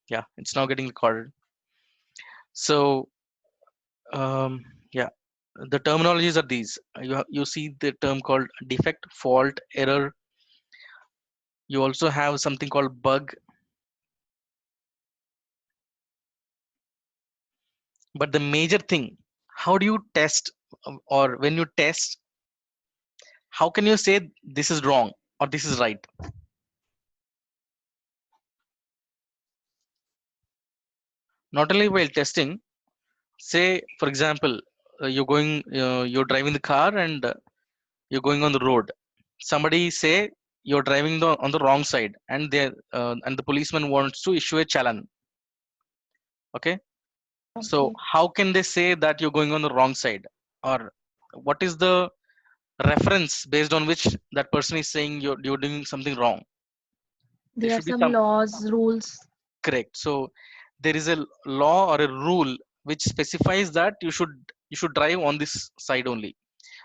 Yeah, it's now getting recorded. So, um, yeah, the terminologies are these. You see the term called defect, fault, error. You also have something called bug. But the major thing, how do you test, or when you test, how can you say this is wrong or this is right? Not only while testing, say for example, you're driving the car and you're going on the road. Somebody say you're driving on the wrong side, and and the policeman wants to issue a challan. Okay, so Okay. how can they say that you're going on the wrong side, or what is the reference based on which that person is saying you're doing something wrong? There There are should be some some. laws, rules. Correct. So there is a law or a rule which specifies that you should drive on this side only.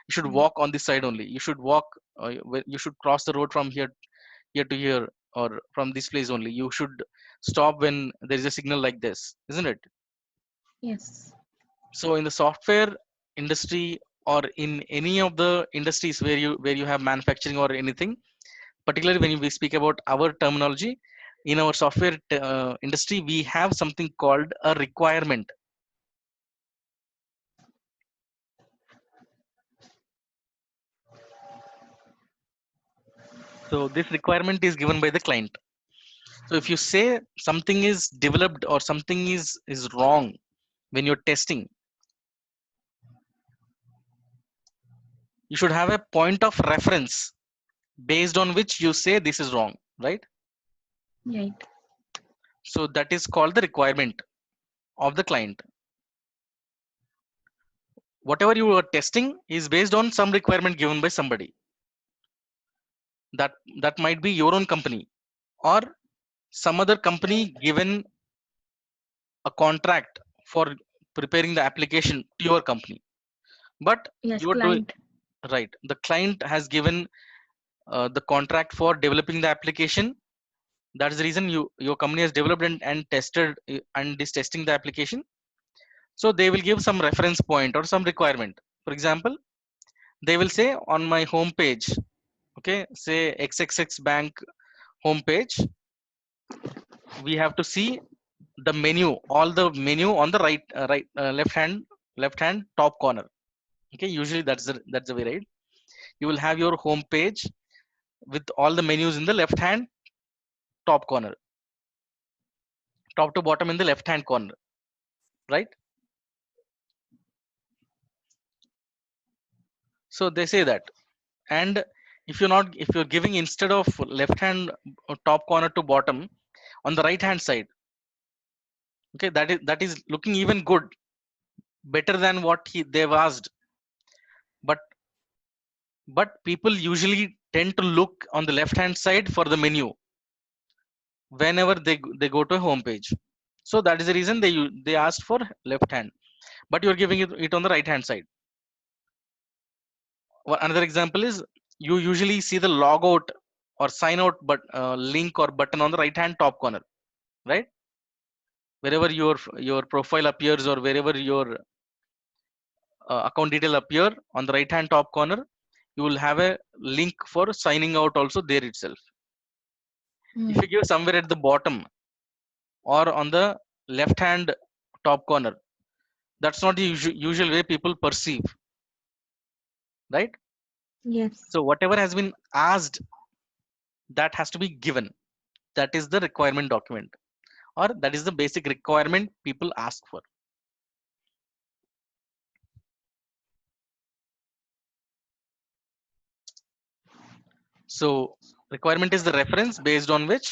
You should Mm. walk on this side only. You should walk. You should cross the road from here to here, or from this place only. You should stop when there is a signal like this, isn't it? Yes. So in the software industry, or in any of the industries where you have manufacturing or anything, particularly when we speak about our terminology, in our software industry, we have something called a requirement. So this requirement is given by the client. So if you say something is developed or something is wrong when you're testing, you should have a point of reference based on which you say this is wrong, right? Right. So that is called the requirement of the client. Whatever you are testing is based on some requirement given by somebody. That might be your own company, or some other company given a contract for preparing the application to your company. But Yes, you're doing client. right. The client has given the contract for developing the application. That is the reason your company has developed and tested and is testing the application. So they will give some reference point or some requirement. For example, they will say on my home page, okay, say XXX bank home page, we have to see the menu, all the menu on the left hand top corner. Okay, usually that's the way, right? You will have your home page with all the menus in the left hand top corner, top to bottom in the left hand corner, right? So they say that. And if you're giving, instead of left hand top corner to bottom, on the right hand side, okay, that is looking even good, better than what they've asked. But but people usually tend to look on the left hand side for the menu whenever they go to a home page. So that is the reason they asked for left hand, but you're giving it on the right hand side. Another example is, you usually see the logout or sign out but link or button on the right hand top corner, right? Wherever your profile appears, or wherever your account detail appear, on the right hand top corner you will have a link for signing out also there itself. If Mm. you give somewhere at the bottom or on the left hand top corner, that's not the usual way people perceive, right? Yes. So whatever has been asked, that has to be given. That is the requirement document, or that is the basic requirement people ask for. So requirement is the reference based on which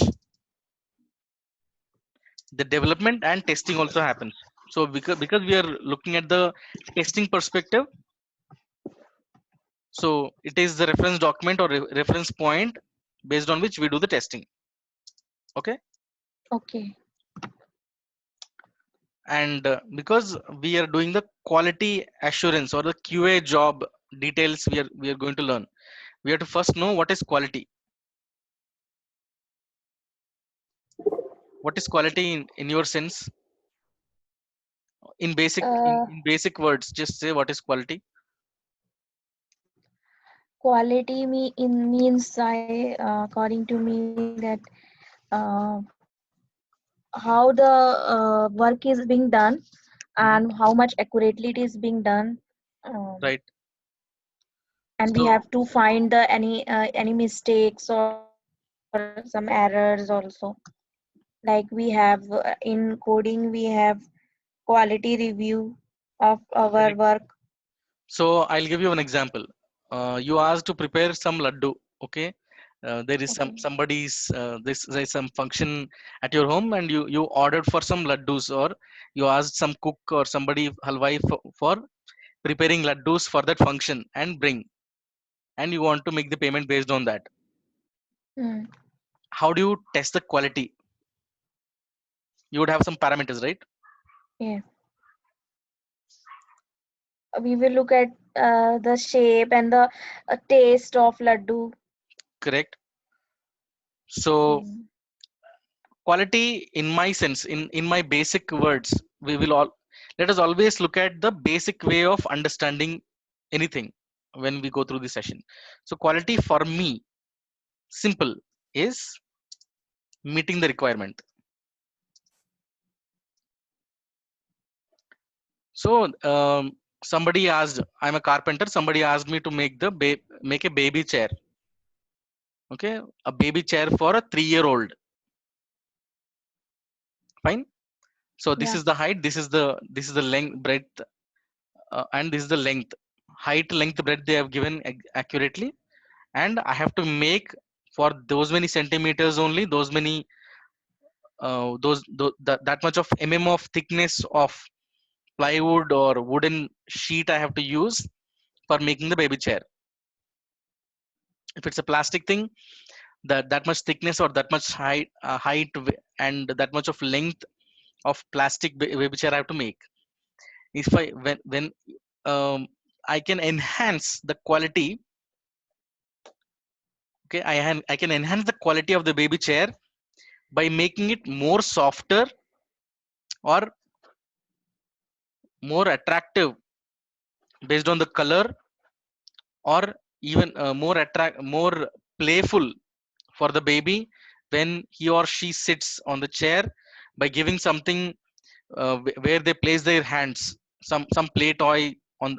the development and testing also happens. So because we are looking at the testing perspective, so it is the reference document or reference point based on which we do the testing. Okay. Okay. And because we are doing the quality assurance or the QA job details, we are going to learn. We have to first know what is quality. What is quality in your sense? In basic Uh, in basic words, just say what is quality. Quality means according to me that uh, how the work is being done Mhm. and how much accurately it is being done, Right. and we So have to find the any mistakes or some errors also. Like we have in coding we have quality review of our correct. work. So I'll give you an example. You asked to prepare some laddu. Okay. There is Okay. there's some function at your home, and you ordered for some laddus, or you asked some cook or somebody halwai for preparing laddus for that function and bring, and you want to make the payment based on that. Hmm. How do you test the quality? You would have some parameters, right? Yeah, we will look at the shape and the taste of laddu. Correct. So Hmm. quality, in my sense, in my basic words, we will all let us always look at the basic way of understanding anything when we go through the session. So quality for me, simple, is meeting the requirement. So somebody asked, I'm a carpenter, somebody asked me to make a baby chair. Okay, a baby chair for a 3-year old. Fine. So this Yeah, is the height, this is the length, breadth, and this is the length. Height, length, breadth they have given accurately, and I have to make for those many centimeters only, those many that much of of thickness of plywood or wooden sheet I have to use for making the baby chair. If it's a plastic thing, that much thickness or that much and that much of length of plastic baby chair I have to make. If I when um, I can enhance the quality. Okay, I can enhance the quality of the baby chair by making it more softer or more attractive based on the color, or even more playful for the baby when he or she sits on the chair, by giving something where they place their hands, some play toy on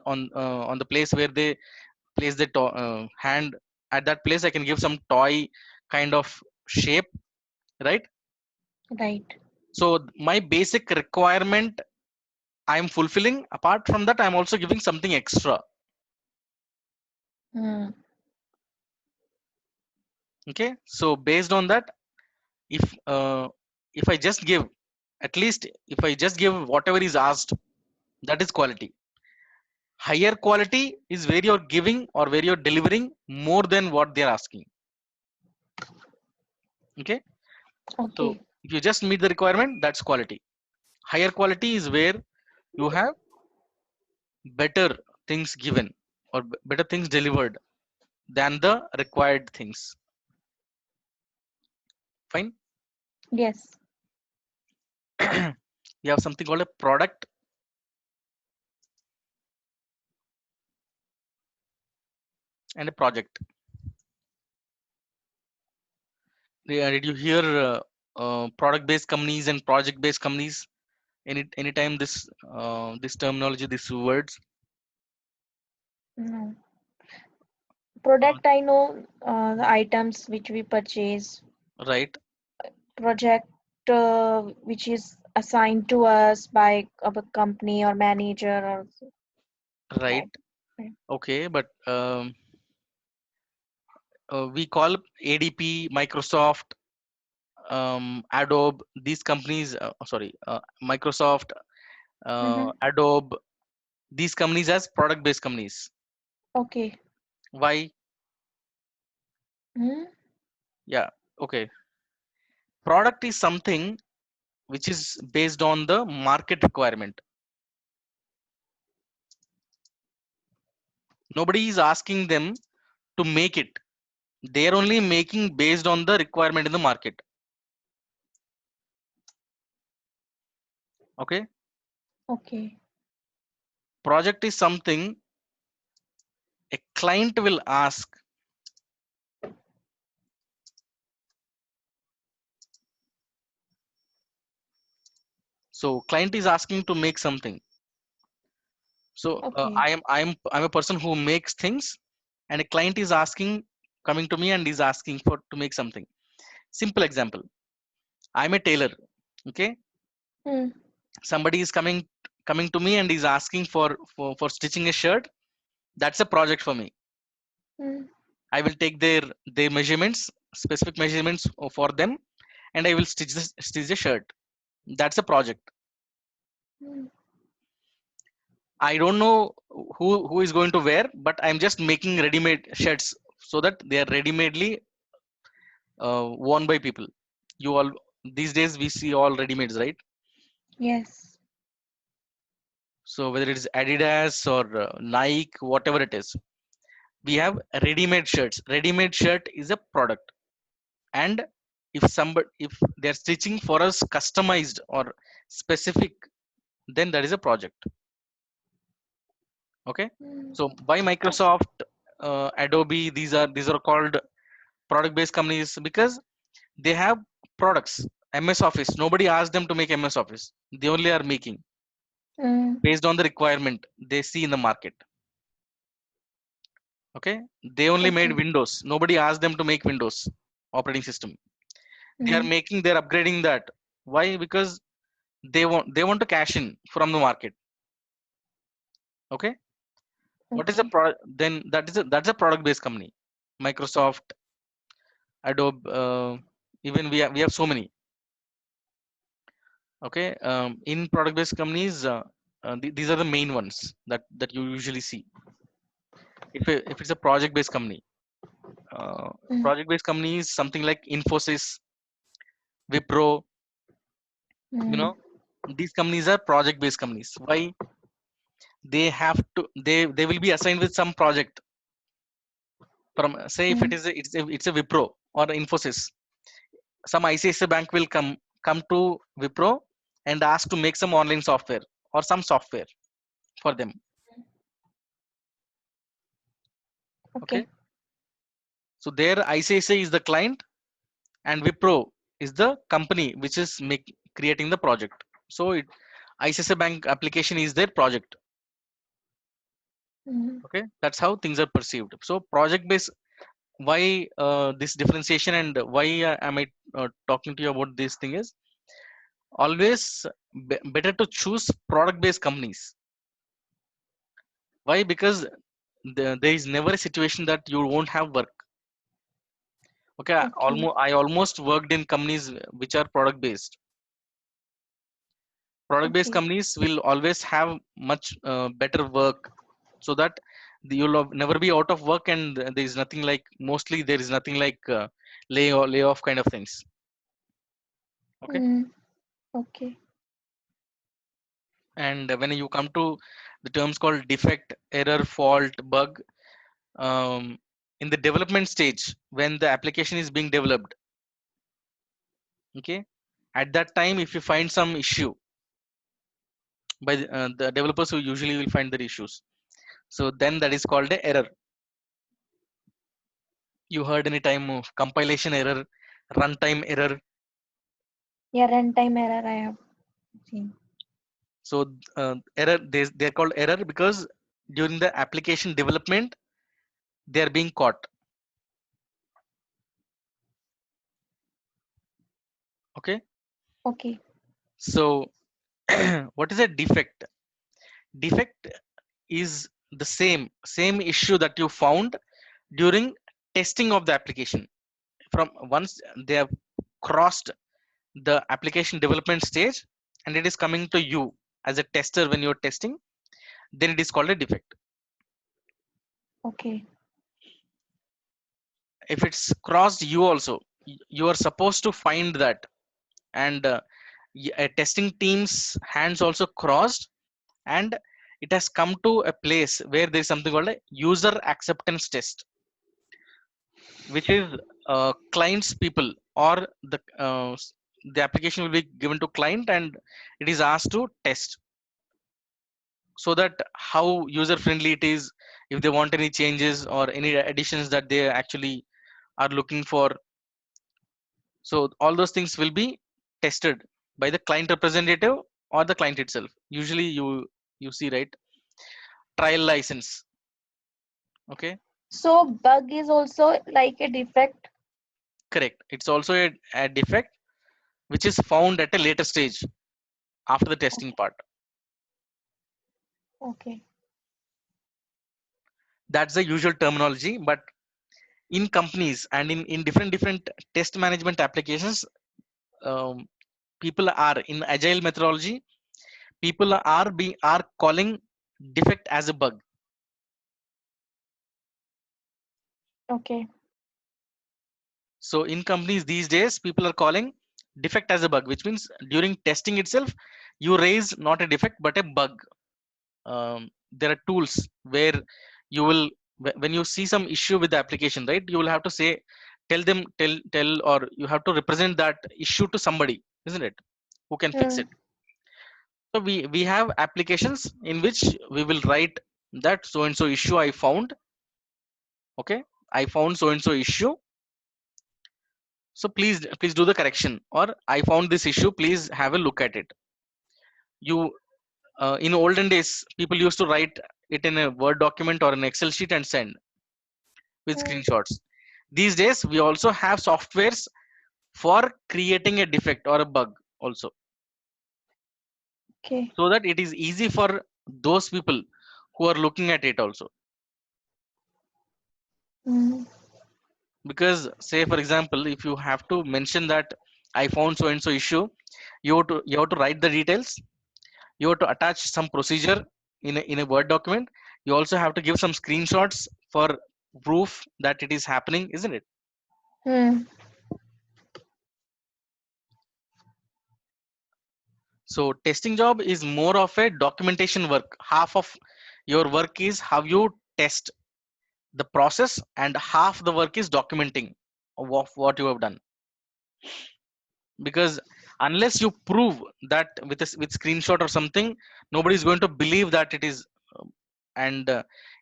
the place where they place the hand. At that place I can give some toy kind of shape, right? right. So my basic requirement I'm fulfilling. Apart from that, I'm also giving something extra. Hmm. Okay, so based on that, if if I just give, at least if I just give whatever is asked, that is quality. Higher quality is where you're giving or where you're delivering more than what they're asking. Okay, so Okay. if you just meet the requirement, that's quality. Higher quality is where you have better things given or better things delivered than the required things. Fine. Yes. You have something called a product and a project. Did you hear product based companies and project based companies? Anytime this terminology, these words? No. uh, Product, I know the items which we purchase. right. Project, which is assigned to us by our company or manager or Right. that. Right. Okay, but we call ADP, Microsoft, Adobe, these companies, sorry, Microsoft, Mm-hmm. Adobe, these companies as product based companies. Okay. Why? Hmm. Yeah. Okay. Product is something which is based on the market requirement. Nobody is asking them to make it. They are only making based on the requirement in the market. Okay, Okay. project is something a client will ask. So client is asking to make something. So Okay. I'm a person who makes things, and a client is asking, coming to me and is asking for to make something. Simple example: I'm a tailor. Okay, Mm. somebody is coming to me and is asking for stitching a shirt. That's a project for me. Mm. I will take their measurements, specific measurements for them, and I will stitch the shirt. That's a project. Mm. I don't know who is going to wear, but I'm just making ready-made shirts so that they are ready-madely worn by people. You all these days we see all ready-mades, right? Yes. So whether it is Adidas or Nike, whatever it is, we have ready-made shirts. Ready-made shirt is a product, and if they're stitching for us customized or specific, then that is a project. Okay, Mm. so by Microsoft, Adobe, these are called product based companies because they have products. MS Office, nobody asked them to make MS Office, they only are making Mm. based on the requirement they see in the market. Okay, they only made Okay. Windows, nobody asked them to make Windows operating system. They are Mm. making, they're upgrading that. Why? Because they want to cash in from the market. Okay, what is a Okay. then that's a product based company. Microsoft, Adobe, even we have so many. Okay, in product based companies, these are the main ones that you usually see. If it's a project based company, uh, Mm. project based company is something like Infosys, Wipro. You Mm. know, these companies are project based companies. Why? They have to they will be assigned with some project from, say, if it Mm. is it's a Wipro or Infosys. Some ICICI bank will come to Wipro and ask to make some online software or some software for them. Okay, Okay. so there ICICI is the client and Wipro is the company which is creating the project. So ICICI bank application is their project. Mm. Okay, that's how things are perceived. So project based, why this differentiation and why am I talking to you about this thing is always better to choose product based companies. Why? Because there is never a situation that you won't have work. Okay, Okay. I almost worked in companies which are product based. Product based Okay. companies will always have much better work, so that you'll never be out of work, and there is nothing like, mostly there is nothing like layoff kind of things. Okay, Mm. Okay. and when you come to the terms called defect, error, fault, bug, um, in the development stage when the application is being developed, okay, at that time if you find some issue by the developers who usually will find the issues, so then that is called a error. You heard any time of compilation error, runtime error? Yeah, runtime error I have seen. So error, they're called error because during the application development they are being caught. Okay, Okay. so what is a defect? Defect is the same issue that you found during testing of the application. From once they have crossed the application development stage and it is coming to you as a tester when you're testing, then it is called a defect. Okay. If it's crossed you also, you are supposed to find that, and a testing team's hands also crossed, and it has come to a place where there is something called a user acceptance test, which is clients people or the the application will be given to client and it is asked to test, so that how user friendly it is, if they want any changes or any additions that they actually are looking for. So all those things will be tested by the client representative or the client itself. Usually you see, right, trial license. Okay, So bug is also like a defect. correct. It's also a defect which is found at a later stage after the testing Okay. part. Okay. That's the usual terminology. But in companies and in different test management applications, um, people are in agile methodology, people are calling defect as a bug. Okay. So in companies these days, people are calling defect as a bug, which means during testing itself, you raise not a defect but a bug. There are tools where you will, when you see some issue with the application, right, you will have to say, tell, or you have to represent that issue to somebody, isn't it, who can fix Hmm. it. So we have applications in which we will write that so and so issue I found. Okay, I found so and so issue, so please do the correction, or I found this issue, please have a look at it. You In olden days, people used to write it in a word document or an excel sheet and send with Hmm. screenshots. These days we also have softwares for creating a defect or a bug also, Okay. so that it is easy for those people who are looking at it also. Hmm. Because say for example, if you have to mention that I found so and so issue, you have to write the details, you have to attach some procedure in a word document, you also have to give some screenshots for proof that it is happening, isn't it? Hmm. So testing job is more of a documentation work. Half of your work is how you test the process, and half the work is documenting of what you have done. Because unless you prove that with screenshot or something, nobody is going to believe that it is. And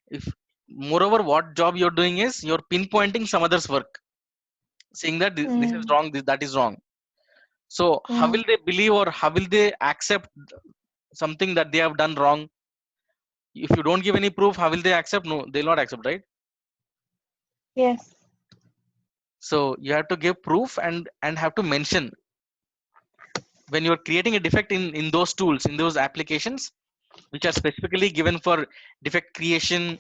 if moreover, what job you're doing is you're pinpointing some other's work, saying that this is Hmm. wrong, that is wrong. So how Hmm. will they believe, or how will they accept something that they have done wrong? If you don't give any proof, how will they accept? No, they'll not accept, right? Yes. So you have to give proof and have to mention when you're creating a defect in those tools, in those applications which are specifically given for defect creation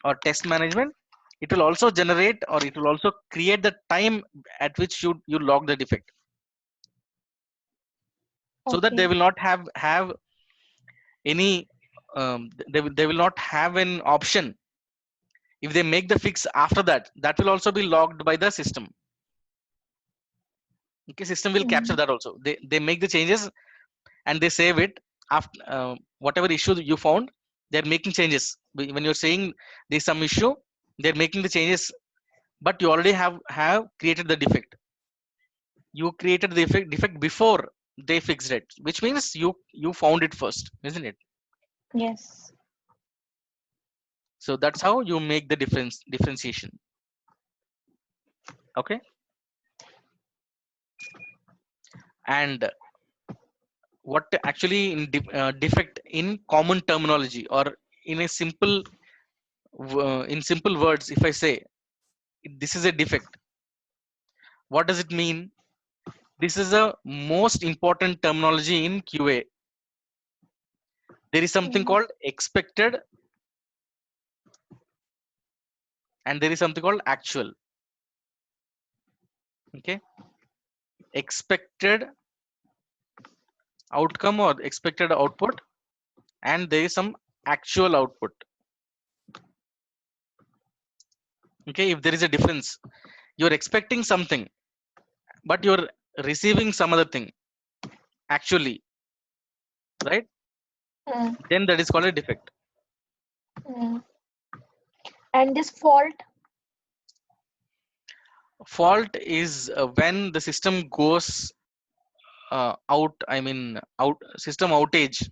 or test management. It will also generate, or it will also create the time at which you log the defect, so that they Okay. will not have any, they will not have an option. If they make the fix after that, that will also be logged by the system. Okay, system will capture Hmm. that also. They make the changes and they save it after whatever issue you found. They're making changes. When you're saying there's some issue, they're making the changes, but you already have created the defect. You created the defect before they fixed it, which means you found it first, isn't it? Yes. So that's how you make the differentiation. Okay. And what actually defect in common terminology, or in a simple in simple words, if I say this is a defect, what does it mean? This is a most important terminology in QA. There is something Hmm. called expected and there is something called actual. Okay, expected outcome or expected output, and there is some actual output. Okay, if there is a difference, you're expecting something but you're receiving some other thing actually, right? Hmm. Then that is called a defect. Hmm. And this fault. Fault is when the system goes out system outage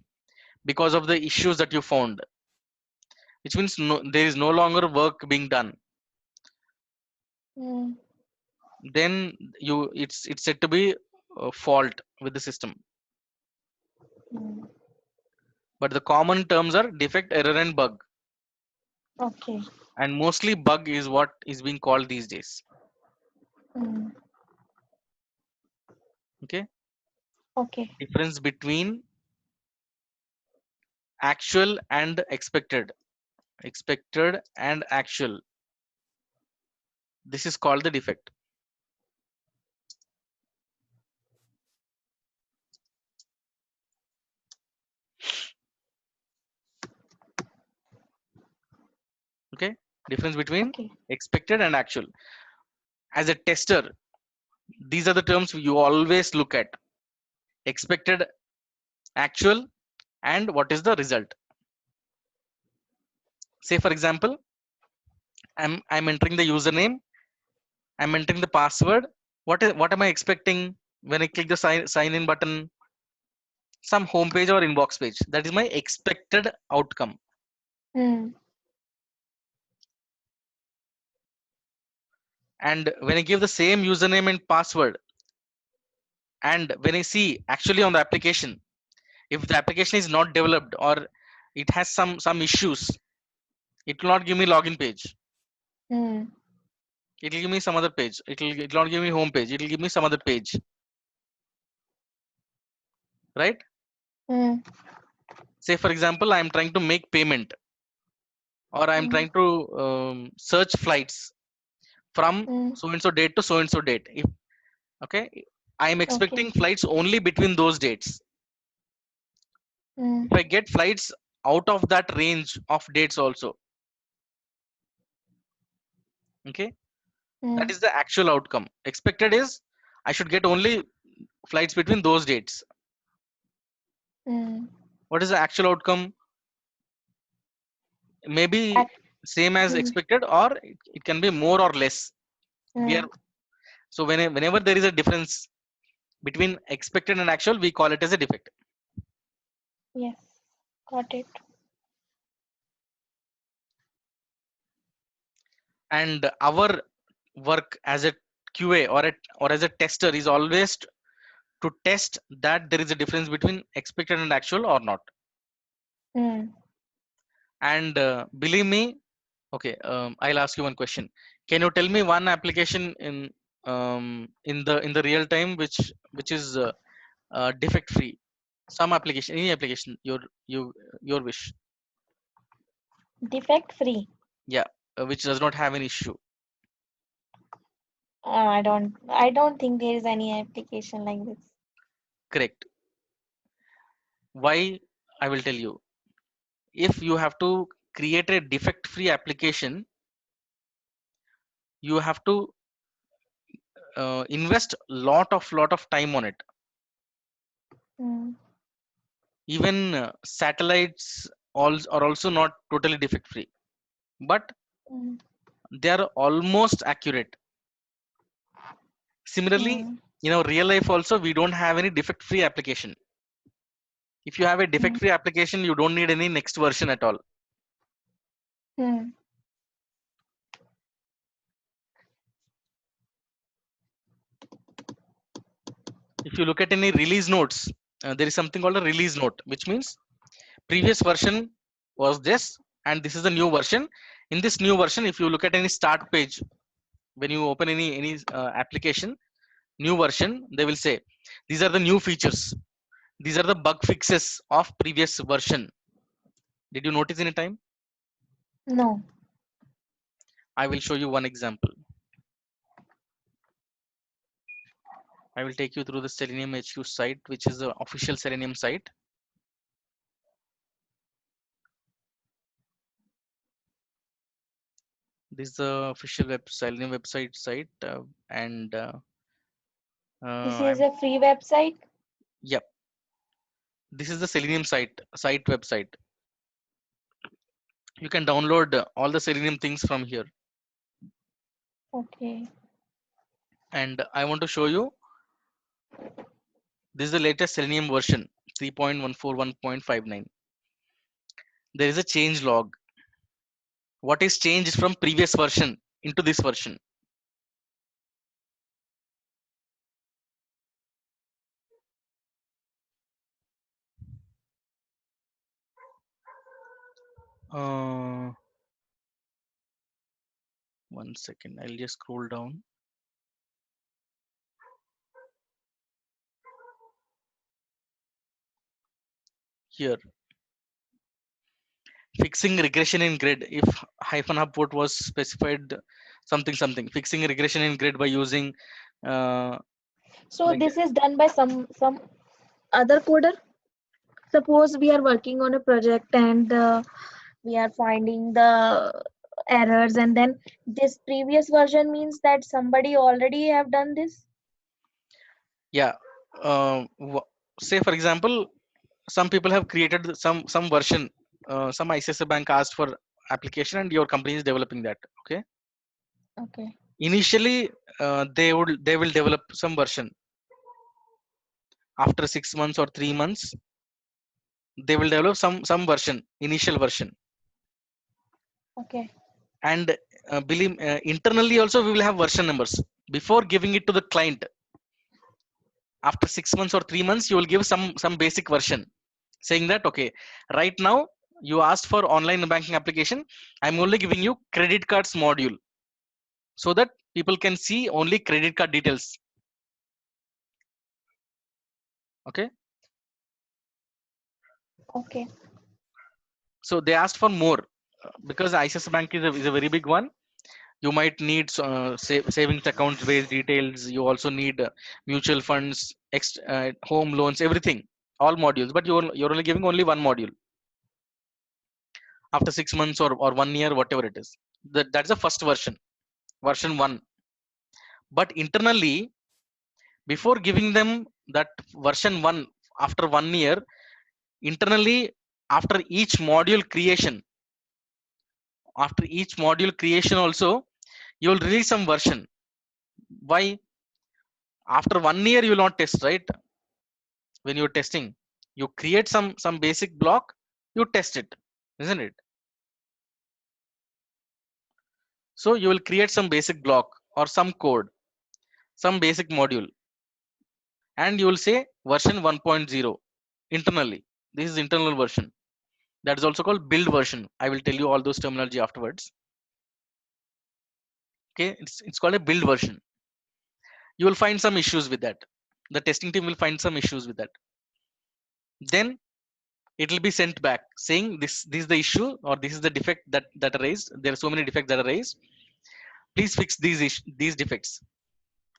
because of the issues that you found, which means there is no longer work being done. Mm. Then it's said to be a fault with the system. Mm. But the common terms are defect, error, and bug. Okay. And mostly bug is what is being called these days. Mm. Okay. Okay. Difference between actual and expected. Expected and actual. This is called the defect. Okay. Difference between Okay. expected and actual. As a tester, these are the terms you always look at: expected, actual, and what is the result. Say for example, I'm entering the username, I'm entering the password. What am I expecting when I click the sign in button? Some home page or inbox page. That is my expected outcome. Mm. And when I give the same username and password, and when I see actually on the application, if the application is not developed or it has some issues, it will not give me login page. Mm. It will give me some other page. It will not give me home page. It will give me some other page, right? Mm. Say for example, I am trying to make payment, or I am Mm. trying to search flights from Mm. so and so date to so and so date. If okay, I am Okay. expecting flights only between those dates. Mm. If I get flights out of that range of dates also, okay, that Mm. is the actual outcome. Expected is I should get only flights between those dates. Mm. What is the actual outcome? Maybe Act. same as Mm. expected, or it can be more or less. We are Mm. so whenever there is a difference between expected and actual, we call it as a defect. Yes. Got it. And our work as a QA or as a tester is always to test that there is a difference between expected and actual or not. Mm. And believe me, okay, I'll ask you one question. Can you tell me one application in the real time which is defect free? Some application, any application, your wish. Defect free. Yeah, which does not have an issue. I don't think there is any application like this. Correct. Why? I will tell you. If you have to create a defect free application, you have to invest lot of time on it. Mm. Even satellites are also not totally defect free, but Mm. they are almost accurate. Similarly, Mm. real life also we don't have any defect free application. If you have a defect Mm. free application, you don't need any next version at all. Mm. If you look at any release notes, there is something called a release note, which means previous version was this and this is the new version. In this new version, if you look at any start page, when you open any application, new version, they will say these are the new features, these are the bug fixes of previous version. Did you notice any time? No. I will show you one example. I will take you through the Selenium HQ site, which is the official Selenium site. This is the official Selenium website site, and This I'm is a free website. yep. This is the Selenium site website. You can download all the Selenium things from here. Okay. And I want to show you This is the latest Selenium version 3.141.59. There is a change log. What is changed from previous version into this version? Uh, 1 second. I'll just scroll down here. Fixing regression in grid. If hyphen hub port was specified something something. Fixing regression in grid by using uh, So like this is done by some other coder. Suppose we are working on a project and we are finding the errors, and then this previous version means that somebody already have done this. yeah. Say for example, some people have created some version. Some ICICI bank asked for application, and your company is developing that. Okay. Okay. Initially, they will develop some version. After 6 months or 3 months, they will develop some version, initial version. Okay. And believe internally also we will have version numbers before giving it to the client. After 6 months or 3 months, you will give some basic version saying that okay, right now you asked for online banking application, I'm only giving you credit cards module so that people can see only credit card details. Okay. Okay. So they asked for more because ICICI bank is a very big one. You might need savings accounts based details. You also need mutual funds, home loans, everything, all modules, but you're only giving only one module after 6 months or 1 year, whatever it is. That's the first version, version one. But internally, before giving them that version one after 1 year, internally, after each module creation, after each module creation also, you will release some version. Why? After 1 year, you will not test, right? When you're testing, you create some basic block, you test it, isn't it? So you will create some basic block or some code, some basic module, and you will say version 1.0 internally. This is internal version. That is also called build version. I will tell you all those terminology afterwards. Okay, it's called a build version. You will find some issues with that. The testing team will find some issues with that. Then it will be sent back saying this is the issue, or this is the defect that are raised. There are so many defects that are raised. Please fix these defects.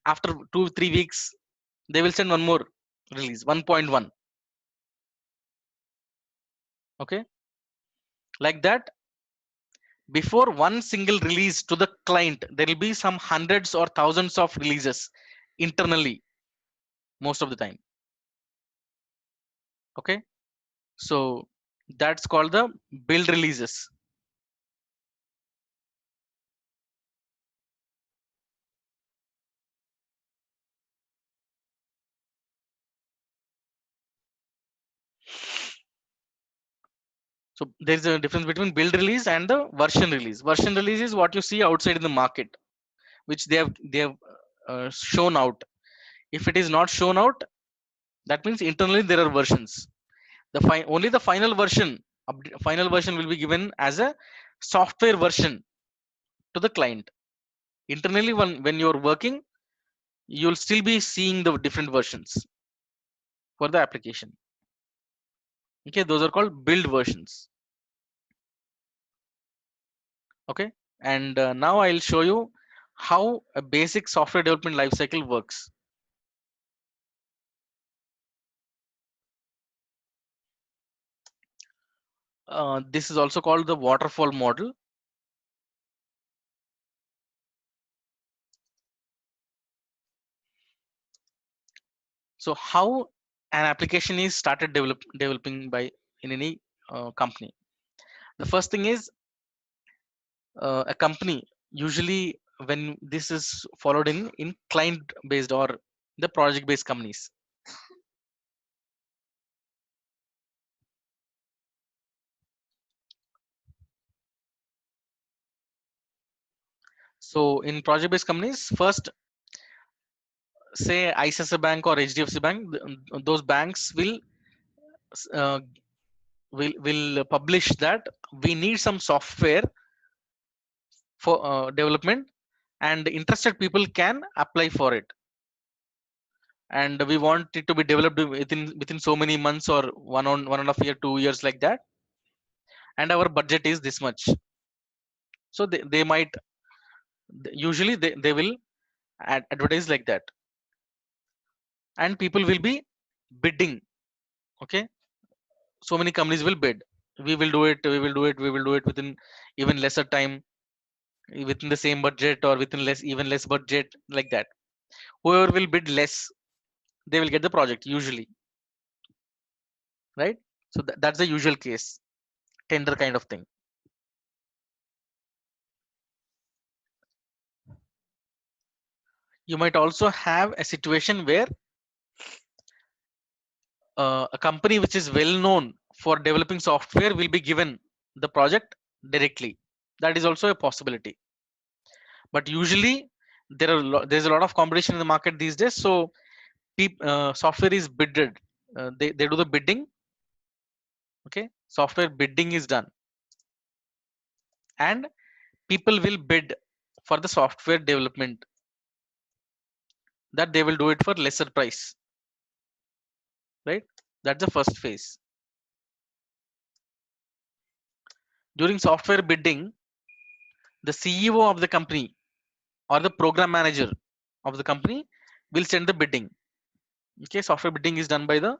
After 2 3 weeks, they will send one more release, 1.1. Okay, like that. Before one single release to the client, there will be some hundreds or thousands of releases internally most of the time. Okay, so that's called the build releases. So there's a difference between build release and the version release. Version release is what you see outside in the market, which they have shown out. If it is not shown out, that means internally there are versions. Only the final version, final version will be given as a software version to the client. Internally, when you're working, you'll still be seeing the different versions for the application. Okay, those are called build versions. Okay, and now I'll show you how a basic software development lifecycle works. This is also called the waterfall model. So how an application is started developing by in any company. The first thing is a company usually, when this is followed in client based or the project based companies, So in project based companies, first say ICICI Bank or HDFC Bank, those banks uh, will publish that we need some software for development, and interested people can apply for it, and we want it to be developed within so many months or 1.5 year, 2 years, like that, and our budget is this much. So they might, usually they will advertise like that, and people will be bidding. Okay, so many companies will bid, we will do it, we will do it, we will do it within even lesser time, within the same budget, or within even less budget, like that. Whoever will bid less, they will get the project usually, right? So that's the usual case, tender kind of thing. You might also have a situation where a company which is well known for developing software will be given the project directly. That is also a possibility, but usually there's a lot of competition in the market these days, so software is bidded. They do the bidding. Okay, software bidding is done, and people will bid for the software development, that they will do it for lesser price, right? That's the first phase. During software bidding, the CEO of the company or the program manager of the company will send the bidding. Okay, software bidding is done by the,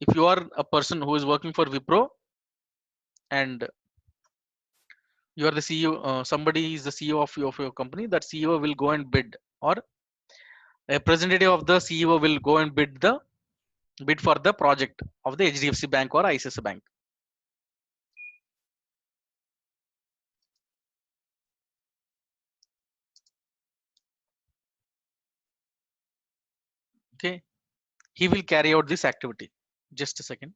if you are a person who is working for Wipro and you are the CEO, somebody is the CEO of your company, that CEO will go and bid, or a representative of the CEO will go and bid for the project of the HDFC Bank or ICICI Bank. Okay, he will carry out this activity. Just a second.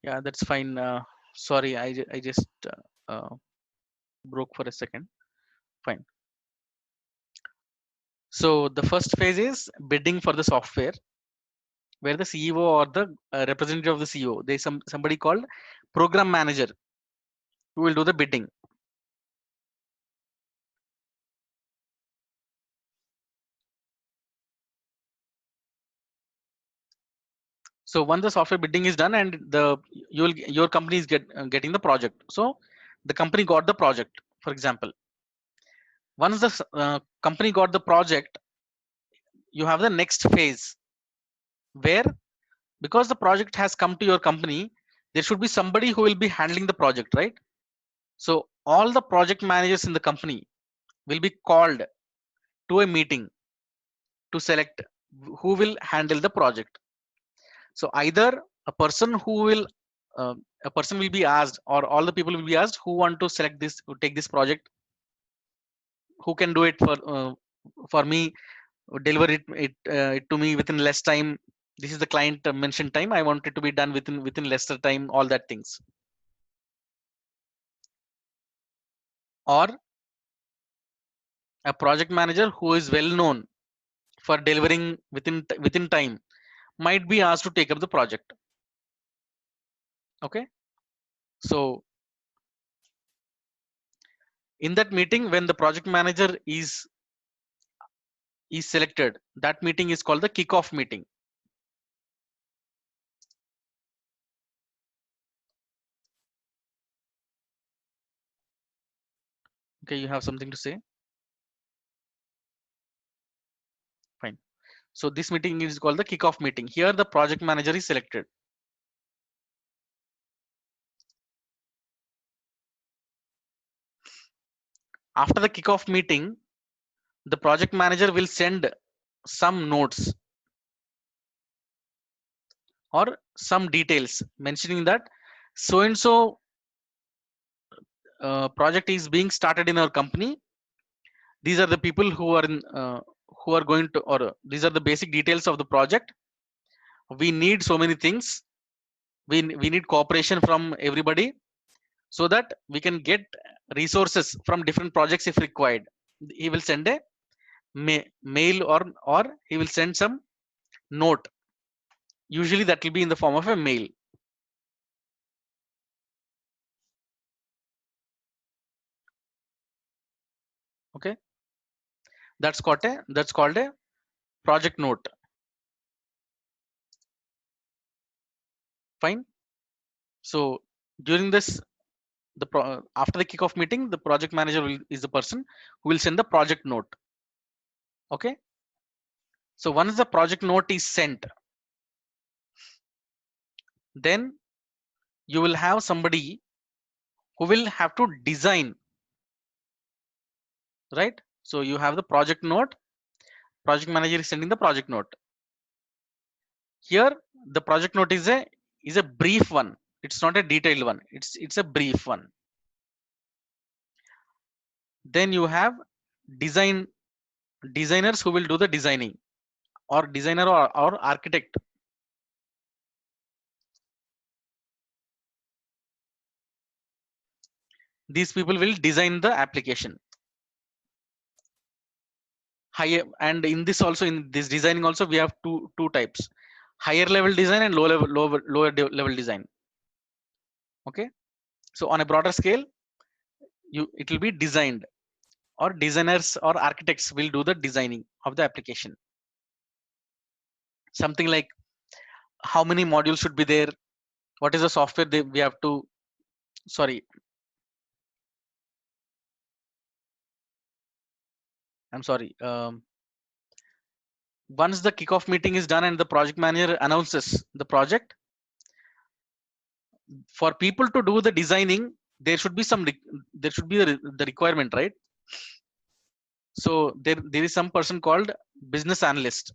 Yeah, that's fine. Sorry, I just broke for a second. Fine. So the first phase is bidding for the software, where the CEO or the representative of the CEO, there's somebody called program manager who will do the bidding. So once the software bidding is done and your company is getting the project. So the company got the project, for example. Once the company got the project, you have the next phase where, because the project has come to your company, there should be somebody who will be handling the project, right? So all the project managers in the company will be called to a meeting to select who will handle the project. So either a person who will a person will be asked, or all the people will be asked, who want to select this, who take this project, who can do it for me, deliver it to me within less time. This is the client mentioned time, I want it to be done within lesser time, all that things. Or a project manager who is well known for delivering within time might be asked to take up the project. Okay, so in that meeting, when the project manager is selected, that meeting is called the kickoff meeting. Okay, you have something to say? Fine. So this meeting is called the kickoff meeting. Here the project manager is selected. After the kickoff meeting, the project manager will send some notes or some details mentioning that so and so project is being started in our company. These are the people who are going to, or these are the basic details of the project. We need so many things. We need cooperation from everybody so that we can get resources from different projects if required. He will send a mail, or he will send some note. Usually that will be in the form of a mail. Okay, that's called a project note. Fine. So during this, after the kickoff meeting, the project manager is the person who will send the project note. Okay, so once the project note is sent, then you will have somebody who will have to design, right? So you have the project note, project manager is sending the project note. Here the project note is a brief one. It's not a detailed one. It's a brief one. Then you have design designers who will do the designing, or designer, or architect. These people will design the application. Higher, and in this also, in this designing also, we have two types: higher level design and lower level design. Okay, so on a broader scale, it will be designed, or designers or architects will do the designing of the application. Something like how many modules should be there, what is the software we have to, sorry, I'm sorry. Once the kickoff meeting is done and the project manager announces the project, for people to do the designing, there should be there should be the requirement, right? So there is some person called business analyst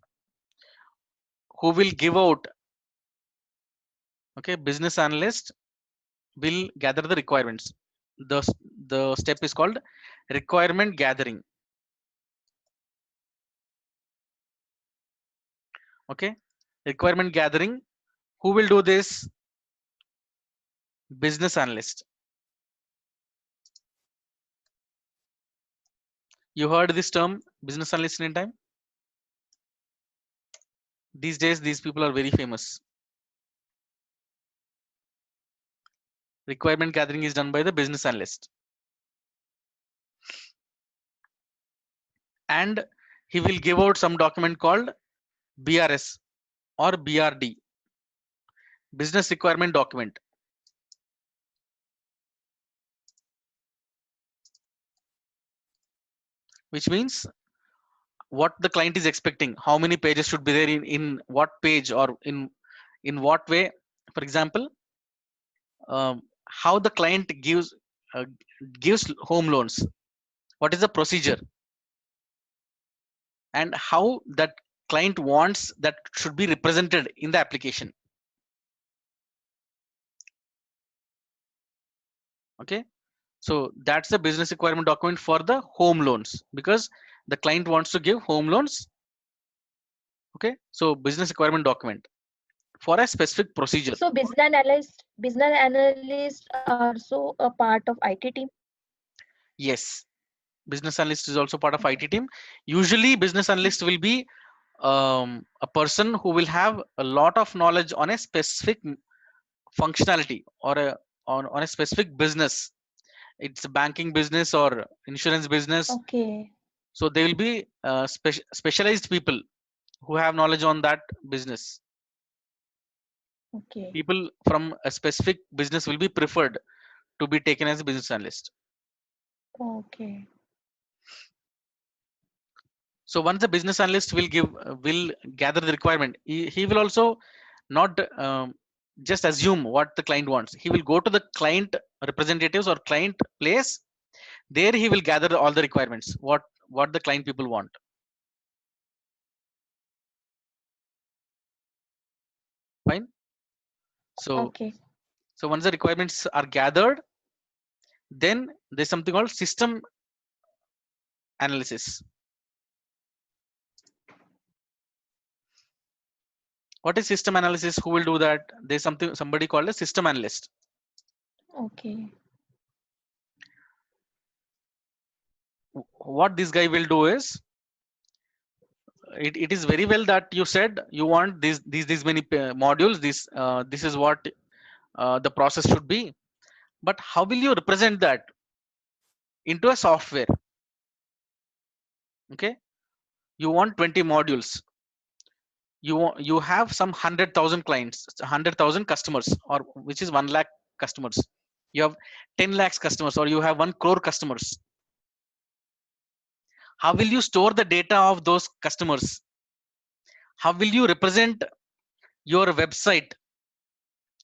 who will give out. Okay, business analyst will gather the requirements. The step is called requirement gathering. Okay, requirement gathering. Who will do this? Business analyst. You heard this term, business analyst, in time? These days, these people are very famous. Requirement gathering is done by the business analyst. And he will give out some document called BRS or BRD, business requirement document. Which means what the client is expecting, how many pages should be there, in what page, or in what way. For example, how the client uh, gives home loans, what is the procedure, and how that client wants that should be represented in the application. Okay, so that's the business requirement document for the home loans, because the client wants to give home loans. Okay, so business requirement document for a specific procedure. So business analyst also a part of IT team. Yes, business analyst is also part of IT team. Usually business analyst will be a person who will have a lot of knowledge on a specific functionality or on a specific business. It's a banking business or insurance business. Okay. So they will be specialized people who have knowledge on that business. Okay. People from a specific business will be preferred to be taken as a business analyst. Okay. So once the business analyst will gather the requirement, he will also not just assume what the client wants. He will go to the client representatives or client place. There he will gather all the requirements, what the client people want. Fine. So Okay. so once the requirements are gathered, then there's something called system analysis. What is system analysis? Who will do that? There's somebody called a system analyst. Okay. What this guy will do is, it is very well that you said you want these many modules. This is what the process should be. But how will you represent that into a software? Okay, you want 20 modules. You have some 100,000 clients, 100,000 customers, or which is 1 lakh customers. You have 10 lakhs customers, or you have 1 crore customers. How will you store the data of those customers? How will you represent your website?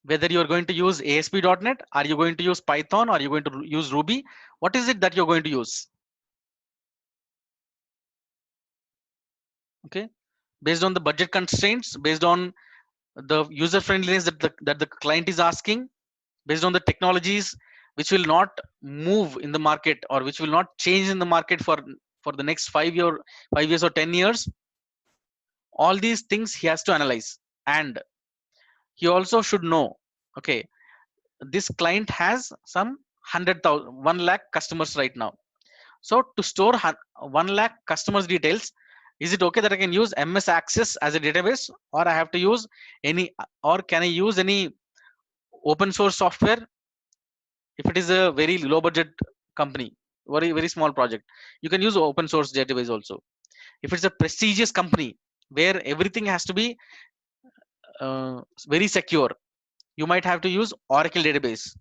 Whether you're going to use ASP.NET, are you going to use Python, are you going to use Ruby? What is it that you're going to use? Okay, based on the budget constraints, based on the user friendliness that the client is asking, based on the technologies which will not move in the market or which will not change in the market for the next 5 years or 10 years. All these things he has to analyze, and he also should know, okay, this client has some 100,000 1 lakh customers right now. So to store 1 lakh customers details, is it okay that I can use MS Access as a database, or I have to use any, or can I use any open source software? If it is a very low budget company, very small project, you can use open source database also. If it's a prestigious company where everything has to be very secure, you might have to use Oracle database,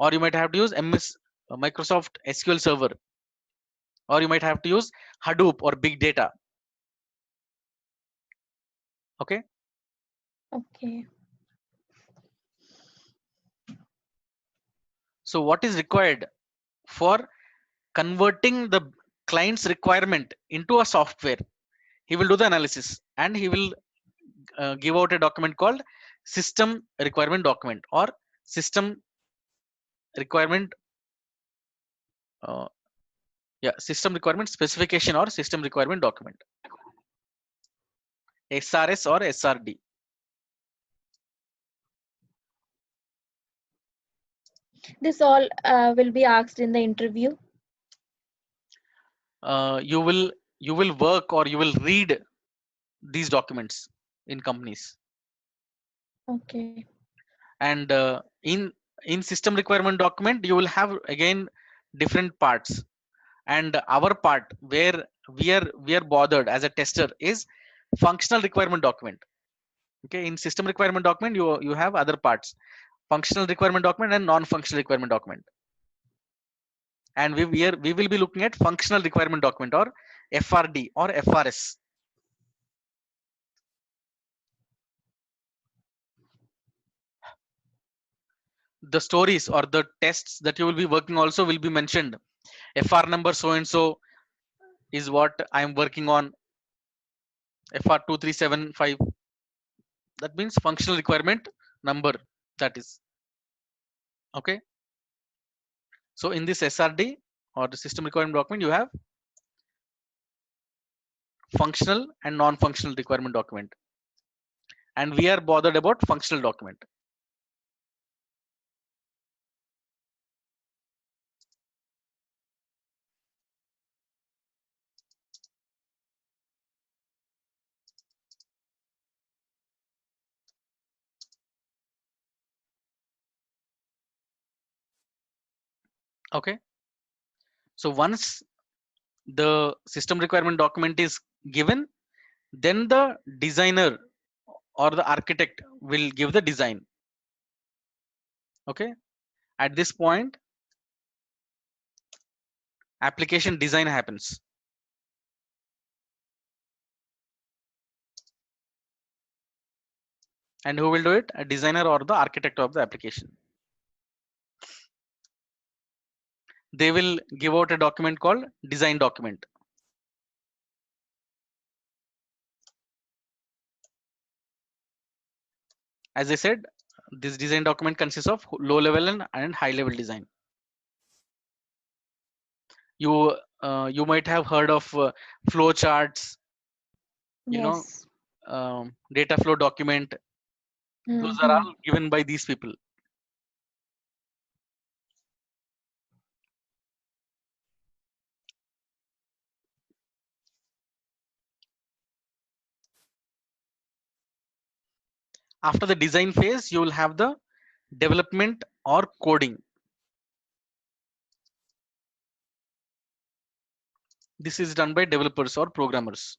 or you might have to use MS Microsoft SQL Server, or you might have to use Hadoop or big data. Okay, Okay. so what is required for converting the client's requirement into a software? He will do the analysis, and he will give out a document called system requirement document, or system requirement uh, yeah, system requirement specification, or system requirement document, SRS or SRD. This all will be asked in the interview. You will work, or you will read these documents in companies. Okay. And in system requirement document, you will have again different parts. And our part, where we are bothered as a tester, is functional requirement document. Okay, in system requirement document, you have other parts: functional requirement document and non-functional requirement document. And we will be looking at functional requirement document, or FRD or FRS. The stories or the tests that you will be working also will be mentioned. FR number so and so is what I am working on. FR2375, that means functional requirement number, that is. Okay, so in this SRD or the system requirement document, you have functional and non-functional requirement document, and we are bothered about functional document. Okay. So once the system requirement document is given, then the designer or the architect will give the design. Okay. At this point, application design happens. And who will do it? A designer or the architect of the application. They will give out a document called design document. As I said, this design document consists of low level and high level design. You might have heard of flow charts, you know, Yes. data flow document. Those are Mm-hmm. all given by these people. After the design phase, you will have the development or coding. This is done by developers or programmers.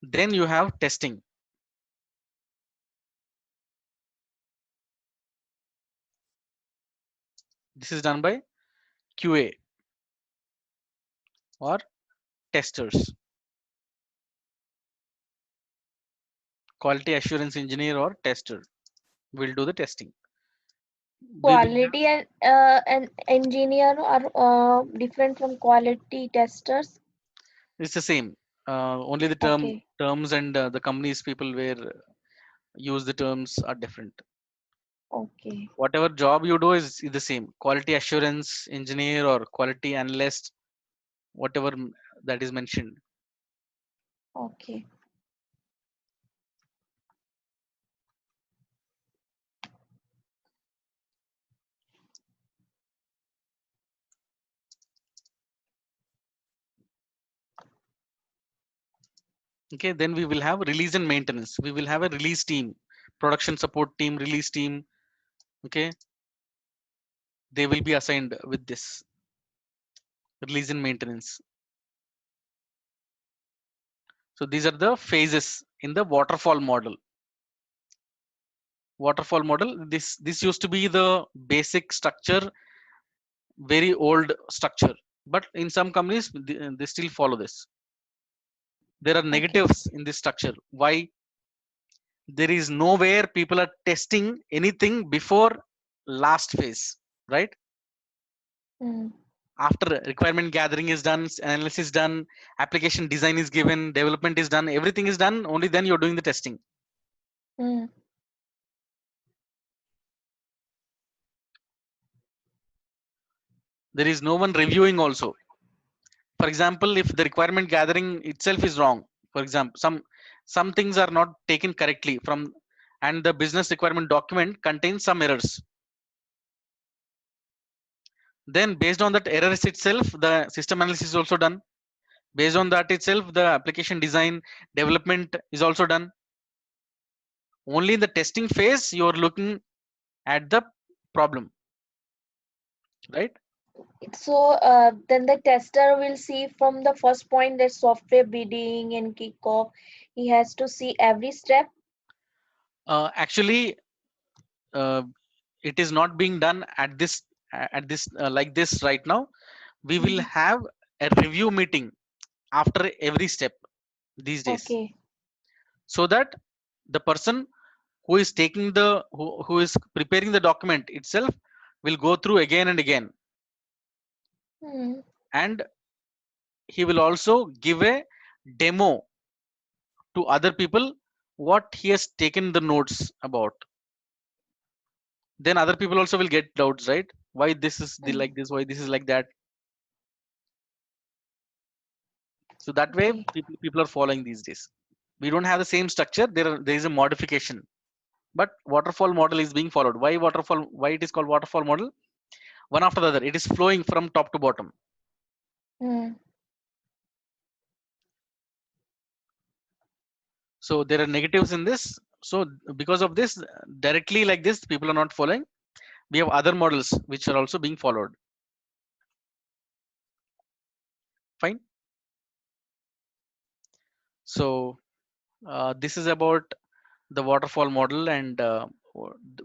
Then you have testing. This is done by QA or testers, quality assurance engineer or tester will do the testing. We will have, Quality and engineer are different from quality testers. it's the same. Only the Okay. terms and the companies people where use the terms are different. Okay. Whatever job you do is the same. Quality assurance engineer or quality analyst, whatever that is mentioned. Okay. Okay, then we will have release and maintenance. We will have a release team, production support team, release team. Okay, they will be assigned with this release and maintenance. So these are the phases in the waterfall model. Waterfall model. This used to be the basic structure, very old structure, but in some companies they still follow this. There are Okay. negatives in this structure. Why? There is nowhere people are testing anything before last phase, right? Mm. After requirement gathering is done, analysis done, application design is given, development is done, everything is done, only then you're doing the testing. Mm. There is no one reviewing also. For example, if the requirement gathering itself is wrong, for example, some things are not taken correctly from, and the business requirement document contains some errors, then based on that errors itself the system analysis is also done. Based on that itself the application design development is also done. Only in the testing phase you are looking at the problem, right? So then the tester will see from the first point that software bidding and kickoff. He has to see every step. Actually, uh, it is not being done at this like this right now. We will Mhm. have a review meeting after every step these days, Okay. so that the person who is taking who is preparing the document itself will go through again and again, Mm. and he will also give a demo to other people what he has taken the notes about. Then other people also will get doubts, right? Why this is the Mm. like this, why this is like that. So that way Okay. people are following these days. We don't have the same structure, there is a modification, but waterfall model is being followed. Why waterfall? Why it is called waterfall model? One after the other, it is flowing from top to bottom. Mm. So there are negatives in this. So because of this, directly like this people are not following. We have other models which are also being followed. Fine. So this is about the waterfall model, and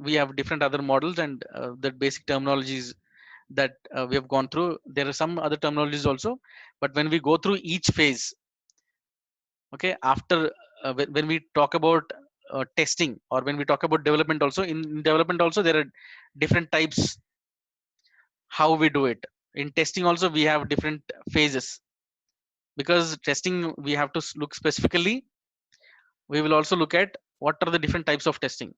we have different other models, and the basic terminologies that we have gone through. There are some other terminologies also, but when we go through each phase, okay, after when we talk about testing, or when we talk about development also, in development also there are different types how we do it. In testing also we have different phases, because testing we have to look specifically. We will also look at what are the different types of testing.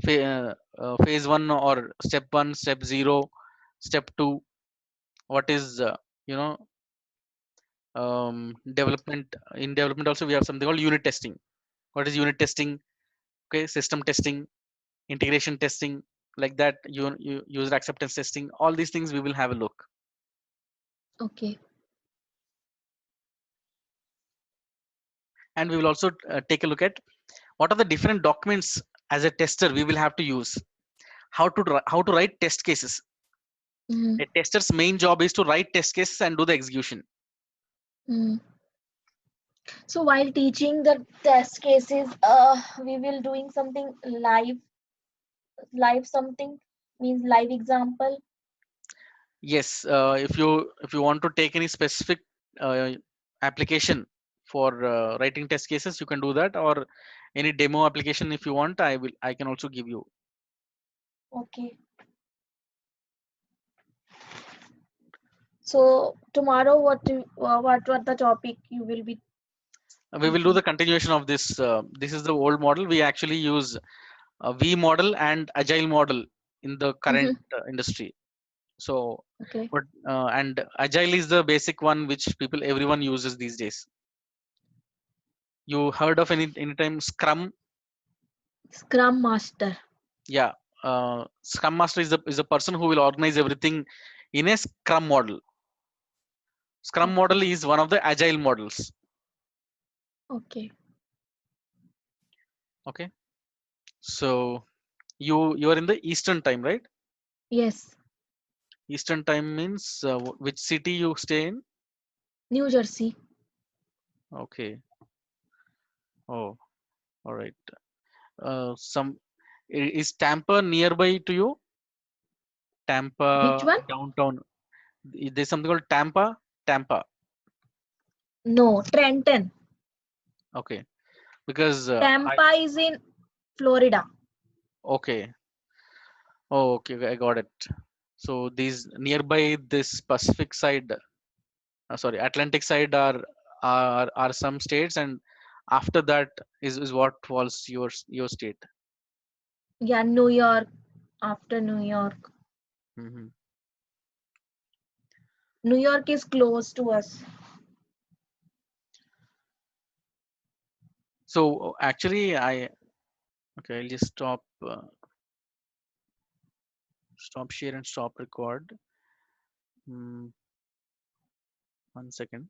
Phase 1 or step 1, step 0, step 2. What is you know development. In development also we have something called unit testing. What is unit testing? Okay, system testing, integration testing, like that. User acceptance testing, all these things we will have a look. Okay. And we will also take a look at what are the different documents as a tester we will have to use. How to write test cases. Mm, A tester's main job is to write test cases and do the execution. mm. So while teaching the test cases, we will doing something live something means live example. Yes, if you want to take any specific uh, application for writing test cases, you can do that, or any demo application if you want, I can also give you. Okay. So tomorrow, what the topic you will be We will do teaching? the continuation of this. This is the old model. We actually use a V model and agile model in the current Mm-hmm. industry. So, Okay. but and agile is the basic one which everyone uses these days. You heard of any time Scrum? Scrum Master. Yeah, Scrum Master is a person who will organize everything in a Scrum model. Scrum model Okay. is one of the agile models. Okay. Okay, so you are in the Eastern time, right? Yes. Eastern time means which city you stay in? New Jersey. Okay. Oh, all right. Some is Tampa nearby to you? Which Tampa one? downtown. There's something called Tampa. Tampa. No, Trenton. Okay, because I Tampa is in Florida. okay. Oh, okay, okay, I got it. So these nearby this Pacific side, sorry, Atlantic side are some states, and after that is what falls your state. Yeah, New York. After New York. Hmm. New York is close to us. So actually, okay, I'll just stop share and stop record. Mm, 1 second.